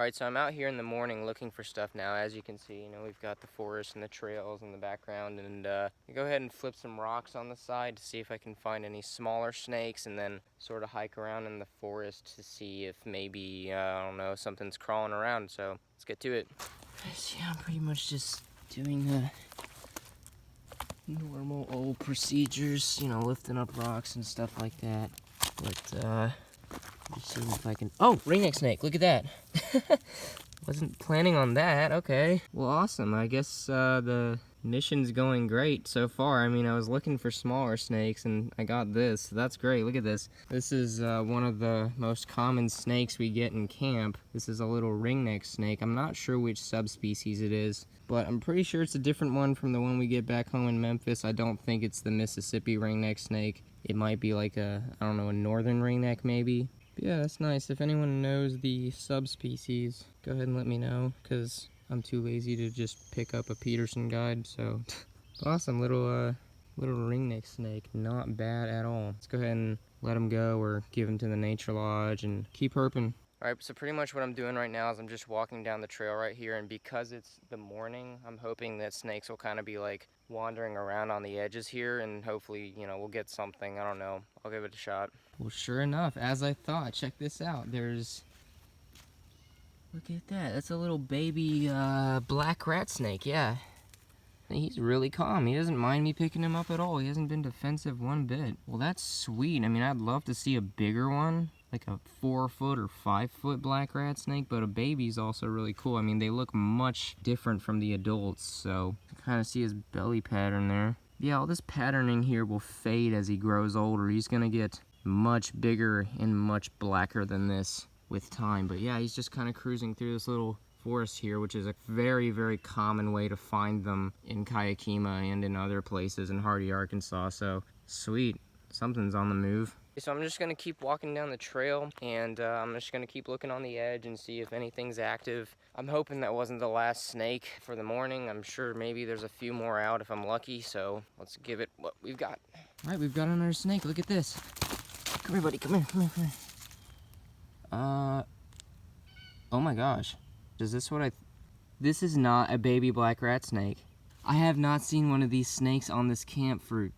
Alright, so I'm out here in the morning looking for stuff now. As you can see, we've got the forest and the trails in the background, and I go ahead and flip some rocks on the side to see if I can find any smaller snakes, and then sort of hike around in the forest to see if maybe, I don't know, something's crawling around. So let's get to it. Yeah, I'm pretty much just doing the normal old procedures, lifting up rocks and stuff like that. But just seeing if I can. Oh, ringneck snake! Look at that. Wasn't planning on that. Okay. Well, awesome. I guess the mission's going great so far. I mean, I was looking for smaller snakes and I got this. So that's great. Look at this. This is one of the most common snakes we get in camp. This is a little ringneck snake. I'm not sure which subspecies it is, but I'm pretty sure it's a different one from the one we get back home in Memphis. I don't think it's the Mississippi ringneck snake. It might be like a northern ringneck maybe. But yeah, that's nice. If anyone knows the subspecies, go ahead and let me know, because I'm too lazy to just pick up a Peterson guide. So awesome, little ringneck snake. Not bad at all. Let's go ahead and let him go or give him to the nature lodge and keep herping. Alright, so pretty much what I'm doing right now is I'm just walking down the trail right here, and because it's the morning, I'm hoping that snakes will kind of be like wandering around on the edges here, and hopefully, we'll get something. I don't know. I'll give it a shot. Well, sure enough, as I thought, check this out. Look at that. That's a little baby black rat snake, yeah. He's really calm. He doesn't mind me picking him up at all. He hasn't been defensive one bit. Well, that's sweet. I mean, I'd love to see a bigger one, like a 4-foot or 5-foot black rat snake, but a baby's also really cool. I mean, they look much different from the adults, so you can kind of see his belly pattern there. Yeah, all this patterning here will fade as he grows older. He's gonna get much bigger and much blacker than this with time. But yeah, he's just kind of cruising through this little forest here, which is a very, very common way to find them in Kia Kima and in other places in Hardy, Arkansas. So sweet, something's on the move. So I'm just gonna keep walking down the trail, and I'm just gonna keep looking on the edge and see if anything's active. I'm hoping that wasn't the last snake for the morning. I'm sure maybe there's a few more out if I'm lucky, so let's give it what we've got. All right, we've got another snake. Look at this. Come here, buddy. Come here. Come here. Come here. Oh my gosh. Is this what This is not a baby black rat snake. I have not seen one of these snakes on this camp for,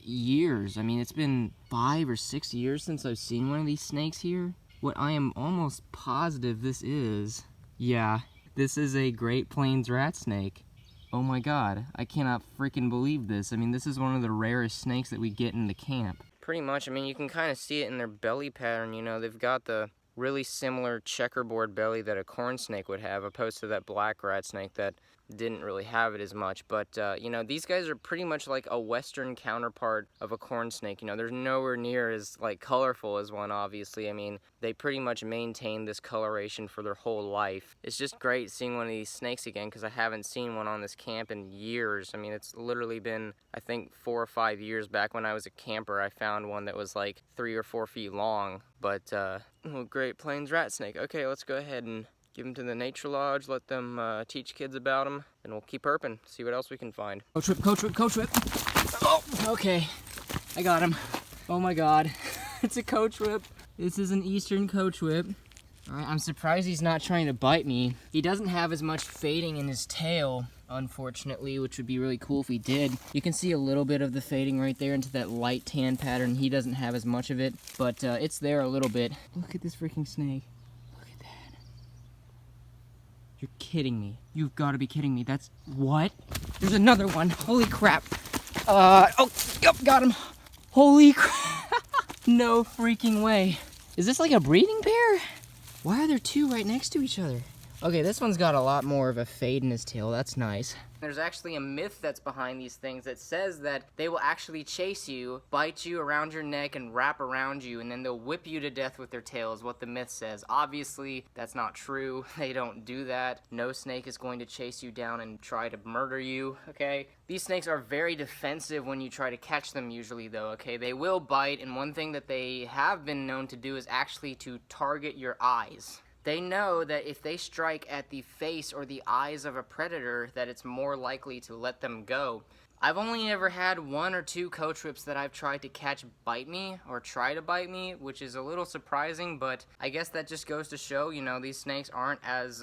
years. It's been 5 or 6 years since I've seen one of these snakes here. What I am almost positive this is, yeah, this is a Great Plains rat snake. Oh my god, I cannot freaking believe this. This is one of the rarest snakes that we get in the camp. Pretty much, you can kind of see it in their belly pattern, they've got the really similar checkerboard belly that a corn snake would have, opposed to that black rat snake that didn't really have it as much. But these guys are pretty much like a western counterpart of a corn snake. They're nowhere near as colorful as one, obviously. They pretty much maintain this coloration for their whole life. It's just great seeing one of these snakes again, because I haven't seen one on this camp in years. It's literally been, I think, 4 or 5 years. Back when I was a camper, I found one that was like 3 or 4 feet long. But Great Plains rat snake. Okay, let's go ahead and give them to the nature lodge, let them teach kids about them, and we'll keep herping, see what else we can find. Coachwhip. Oh, okay, I got him. Oh my god, it's a coachwhip. This is an eastern coachwhip. All right, I'm surprised he's not trying to bite me. He doesn't have as much fading in his tail, unfortunately, which would be really cool if he did. You can see a little bit of the fading right there into that light tan pattern. He doesn't have as much of it, but it's there a little bit. Look at this freaking snake. You're kidding me. You've got to be kidding me. That's... What? There's another one. Holy crap. Oh, yep, got him. Holy crap. No freaking way. Is this like a breeding pair? Why are there two right next to each other? Okay, this one's got a lot more of a fade in his tail. That's nice. There's actually a myth that's behind these things that says that they will actually chase you, bite you around your neck, and wrap around you, and then they'll whip you to death with their tail, is what the myth says. Obviously, that's not true. They don't do that. No snake is going to chase you down and try to murder you, okay? These snakes are very defensive when you try to catch them usually, though, okay? They will bite, and one thing that they have been known to do is actually to target your eyes. They know that if they strike at the face or the eyes of a predator, that it's more likely to let them go. I've only ever had 1 or 2 coach whips that I've tried to catch bite me or try to bite me, which is a little surprising, but I guess that just goes to show, you know, these snakes aren't as,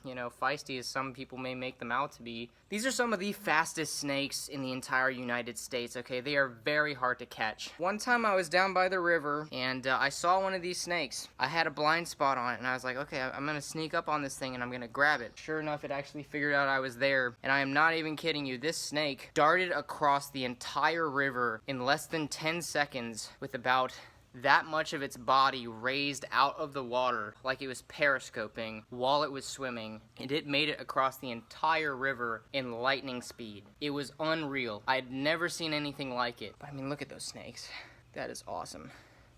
you know, feisty as some people may make them out to be. These are some of the fastest snakes in the entire United States, okay? They are very hard to catch. One time I was down by the river and I saw one of these snakes. I had a blind spot on it and I was like, okay, I'm gonna sneak up on this thing and I'm gonna grab it. Sure enough, it actually figured out I was there, and I am not even kidding you. This snake darted across the entire river in less than 10 seconds with about that much of its body raised out of the water like it was periscoping while it was swimming, and it made it across the entire river in lightning speed. It was unreal. I had never seen anything like it. But I mean, look at those snakes. That is awesome.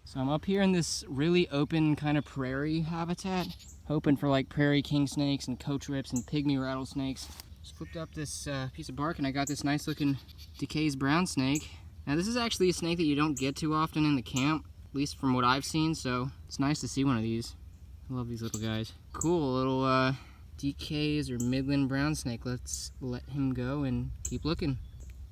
So I'm up here in this really open kind of prairie habitat, hoping for like prairie king snakes and coach whips and pygmy rattlesnakes. Just flipped up this piece of bark and I got this nice looking DeKay's brown snake. Now this is actually a snake that you don't get too often in the camp, at least from what I've seen, so it's nice to see one of these. I love these little guys. Cool little DK's or Midland brown snake. Let's let him go and keep looking.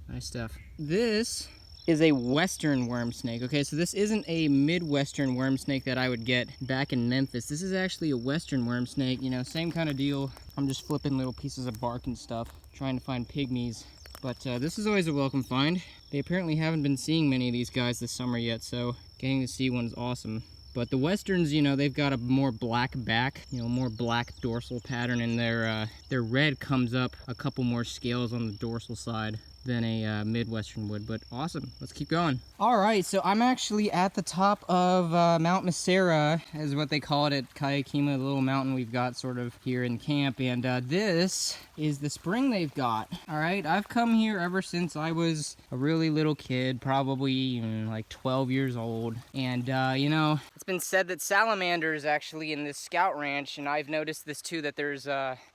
Nice stuff. This is a western worm snake. Okay, so this isn't a midwestern worm snake that I would get back in Memphis. This is actually a western worm snake, you know, same kind of deal. I'm just flipping little pieces of bark and stuff, trying to find pygmies. But this is always a welcome find. They apparently haven't been seeing many of these guys this summer yet, so getting to see one is awesome. But the westerns, you know, they've got a more black back, you know, more black dorsal pattern, and their red comes up a couple more scales on the dorsal side than a midwestern would. But awesome, let's keep going. All right, so I'm actually at the top of Mount Macera, is what they call it at Kia Kima, the little mountain we've got sort of here in camp, and this is the spring they've got. All right, I've come here ever since I was a really little kid, probably like 12 years old, and you know, it's been said that salamanders actually in this scout ranch, and I've noticed this too, that there's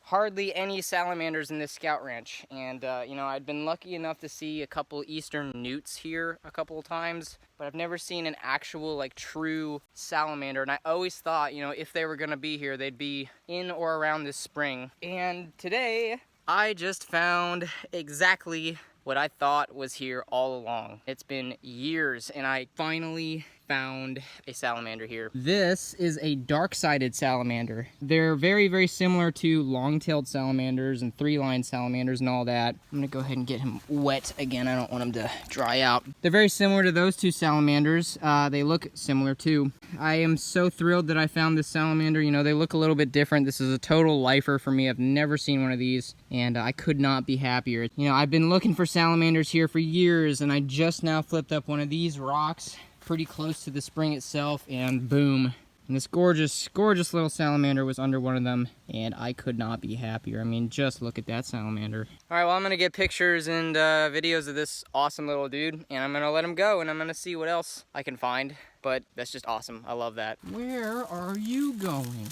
hardly any salamanders in this scout ranch. And you know, I'd been lucky enough to see a couple eastern newts here a couple of times, but I've never seen an actual like true salamander. And I always thought, you know, if they were gonna be here, they'd be in or around this spring. And today I just found exactly what I thought was here all along. It's been years and I finally found a salamander here. This is a dark-sided salamander. They're very, very similar to long-tailed salamanders and three-lined salamanders and all that. I'm gonna go ahead and get him wet again. I don't want him to dry out. They're very similar to those two salamanders. They look similar too. I am so thrilled that I found this salamander. You know, they look a little bit different. This is a total lifer for me. I've never seen one of these, and I could not be happier. You know, I've been looking for salamanders here for years, and I just now flipped up one of these rocks pretty close to the spring itself, and boom. And this gorgeous, gorgeous little salamander was under one of them, and I could not be happier. I mean, just look at that salamander. All right, well, I'm gonna get pictures and videos of this awesome little dude, and I'm gonna let him go, and I'm gonna see what else I can find. But that's just awesome. I love that. Where are you going?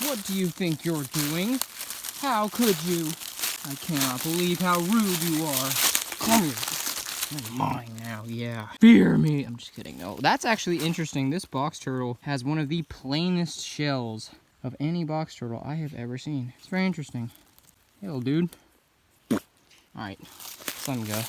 What do you think you're doing? How could you? I cannot believe how rude you are. Come here. You're mine now, yeah. Fear me. I'm just kidding. No, that's actually interesting. This box turtle has one of the plainest shells of any box turtle I have ever seen. It's very interesting. Hey, little dude. All right, let him go.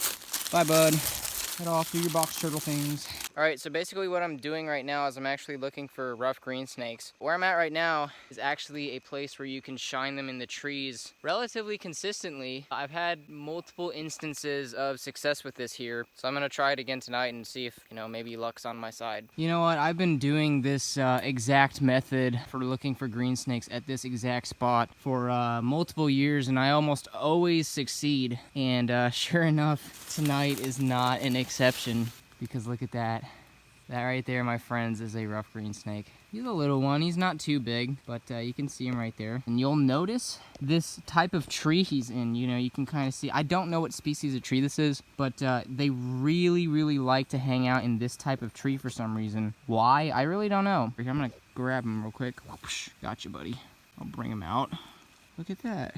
Bye, bud. Head off, do your box turtle things. All right, so basically what I'm doing right now is I'm actually looking for rough green snakes. Where I'm at right now is actually a place where you can shine them in the trees relatively consistently. I've had multiple instances of success with this here, so I'm gonna try it again tonight and see if, you know, maybe luck's on my side. You know what, I've been doing this exact method for looking for green snakes at this exact spot for multiple years, and I almost always succeed. And sure enough, tonight is not an exception. Because look at that. That right there, my friends, is a rough green snake. He's a little one. He's not too big, but you can see him right there. And you'll notice this type of tree he's in. You know, you can kind of see. I don't know what species of tree this is, but they really, really like to hang out in this type of tree for some reason. Why? I really don't know. I'm going to grab him real quick. Whoosh, gotcha, buddy. I'll bring him out. Look at that.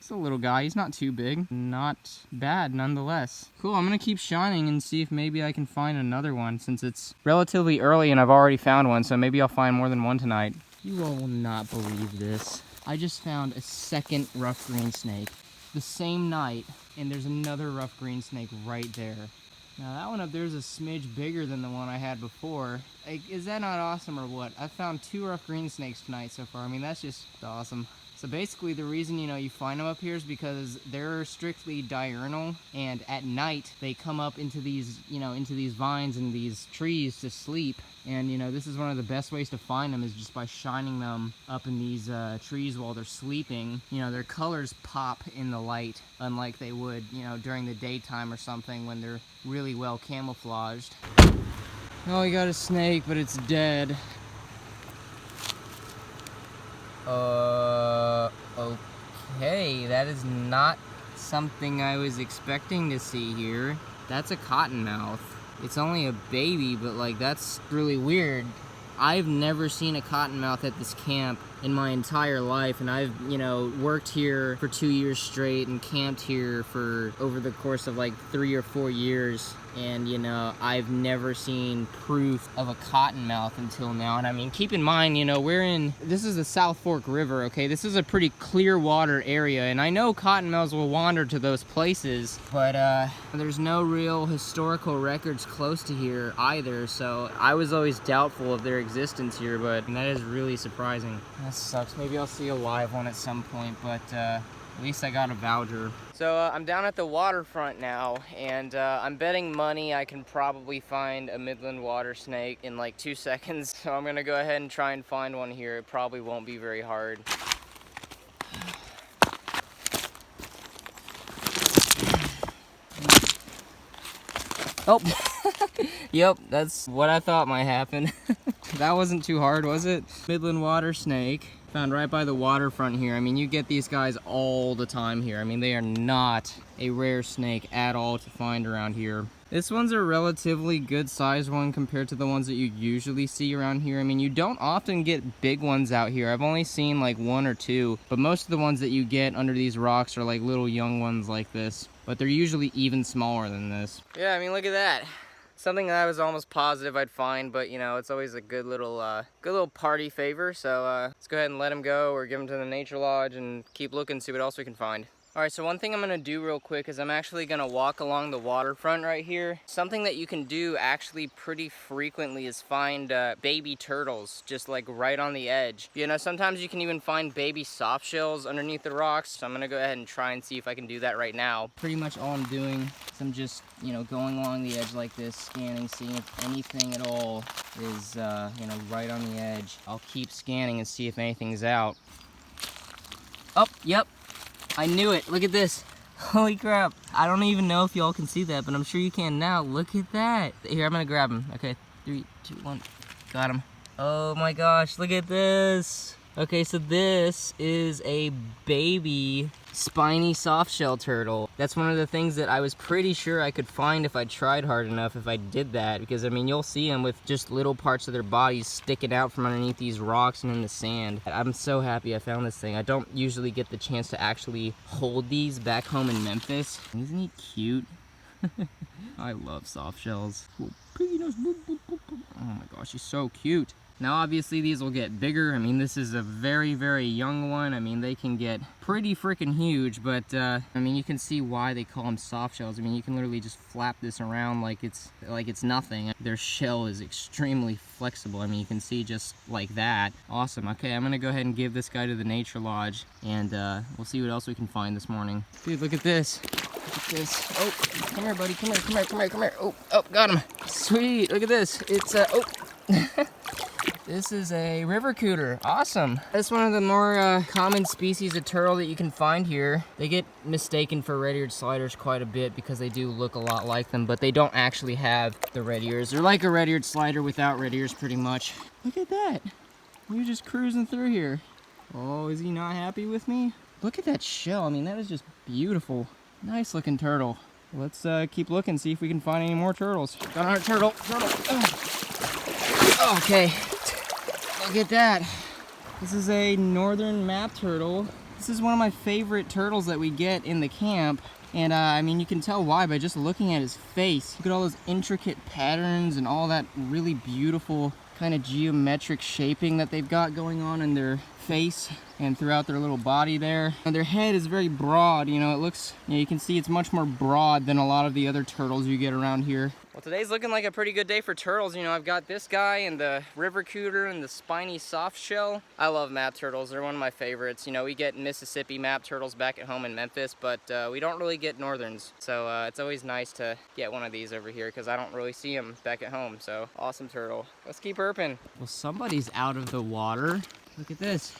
He's a little guy. He's not too big. Not bad, nonetheless. Cool, I'm gonna keep shining and see if maybe I can find another one, since it's relatively early and I've already found one, so maybe I'll find more than one tonight. You all will not believe this. I just found a second rough green snake the same night, and there's another rough green snake right there. Now that one up there is a smidge bigger than the one I had before. Like, is that not awesome or what? I found 2 rough green snakes tonight so far. I mean, that's just awesome. So basically the reason, you know, you find them up here is because they're strictly diurnal, and at night they come up into these, you know, into these vines and these trees to sleep. And, you know, this is one of the best ways to find them, is just by shining them up in these trees while they're sleeping. You know, their colors pop in the light, unlike they would, you know, during the daytime or something when they're really well camouflaged. Oh, we got a snake, but it's dead. Okay, that is not something I was expecting to see here. That's a cottonmouth. It's only a baby, but like, that's really weird. I've never seen a cottonmouth at this camp in my entire life, and I've, you know, worked here for 2 years straight and camped here for over the course of like 3 or 4 years, and, you know, I've never seen proof of a cottonmouth until now. And I mean, keep in mind, you know, this is the South Fork River, okay? This is a pretty clear water area, and I know cottonmouths will wander to those places, but there's no real historical records close to here either, so I was always doubtful of their existence here, but that is really surprising. That sucks. Maybe I'll see a live one at some point, but at least I got a voucher. So I'm down at the waterfront now, and I'm betting money I can probably find a Midland water snake in like 2 seconds. So I'm gonna go ahead and try and find one here. It probably won't be very hard. Oh, yep, that's what I thought might happen. That wasn't too hard, was it? Midland water snake, found right by the waterfront here. I mean, you get these guys all the time here. I mean, they are not a rare snake at all to find around here. This one's a relatively good sized one compared to the ones that you usually see around here. I mean, you don't often get big ones out here. I've only seen like 1 or 2, but most of the ones that you get under these rocks are like little young ones like this. But they're usually even smaller than this. Yeah, I mean, look at that. Something that I was almost positive I'd find, but you know, it's always a good little party favor. So let's go ahead and let him go, or give him to the nature lodge and keep looking, see what else we can find. All right, so one thing I'm gonna do real quick is I'm actually gonna walk along the waterfront right here. Something that you can do actually pretty frequently is find baby turtles just like right on the edge. You know, sometimes you can even find baby soft shells underneath the rocks. So I'm gonna go ahead and try and see if I can do that right now. Pretty much all I'm doing is I'm just, you know, going along the edge like this, scanning, seeing if anything at all is, you know, right on the edge. I'll keep scanning and see if anything's out. Oh, yep. I knew it. Look at this. Holy crap. I don't even know if y'all can see that, but I'm sure you can now. Look at that. Here, I'm gonna grab him. Okay, 3, 2, 1. Got him. Oh my gosh, look at this. Okay, so this is a baby spiny softshell turtle. That's one of the things that I was pretty sure I could find if I tried hard enough, if I did that, because I mean, you'll see them with just little parts of their bodies sticking out from underneath these rocks and in the sand. I'm so happy I found this thing. I don't usually get the chance to actually hold these back home in Memphis. Isn't he cute? I love softshells. Oh my gosh, he's so cute. Now obviously these will get bigger. I mean, this is a very, very young one. I mean, they can get pretty freaking huge, but I mean, you can see why they call them soft shells. I mean, you can literally just flap this around like it's nothing. Their shell is extremely flexible. I mean, you can see just like that. Awesome. Okay, I'm gonna go ahead and give this guy to the nature lodge, and we'll see what else we can find this morning. Dude, look at this. Look at this. Oh, come here, buddy. Come here, come here, come here, come here. Oh, got him. Sweet. Look at this. It's oh. This is a river cooter. Awesome. That's one of the more common species of turtle that you can find here. They get mistaken for red-eared sliders quite a bit because they do look a lot like them, but they don't actually have the red ears. They're like a red-eared slider without red ears, pretty much. Look at that. We're just cruising through here. Oh, is he not happy with me? Look at that shell. I mean, that is just beautiful. Nice looking turtle. Let's keep looking, see if we can find any more turtles. Got our turtle. Oh, okay. Look at that. This is a northern map turtle. This is one of my favorite turtles that we get in the camp. And I mean, you can tell why by just looking at his face. Look at all those intricate patterns and all that really beautiful kind of geometric shaping that they've got going on in their face. and throughout their little body there. And their head is very broad, you know, it looks, you can see it's much more broad than a lot of the other turtles you get around here. Well, today's looking like a pretty good day for turtles. You know, I've got this guy and the river cooter and the spiny softshell. I love map turtles. They're one of my favorites. You know, we get Mississippi map turtles back at home in Memphis, but we don't really get northerns. So it's always nice to get one of these over here because I don't really see them back at home. So awesome turtle. Let's keep herping. Well, somebody's out of the water. Look at this.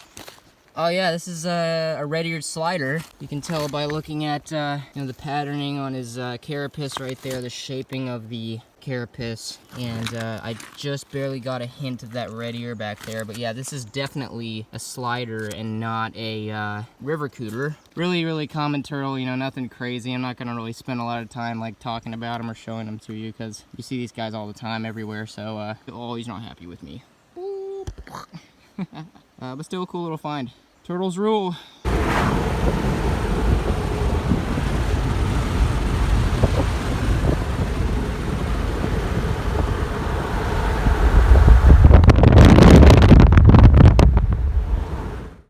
Oh yeah, this is a red-eared slider. You can tell by looking at you know, the patterning on his carapace right there, the shaping of the carapace, and I just barely got a hint of that red ear back there. But yeah, this is definitely a slider and not a river cooter. Really, really common turtle. You know, nothing crazy. I'm not gonna really spend a lot of time like talking about them or showing them to you because you see these guys all the time everywhere. So oh, he's not happy with me. But still a cool little find. Turtles rule.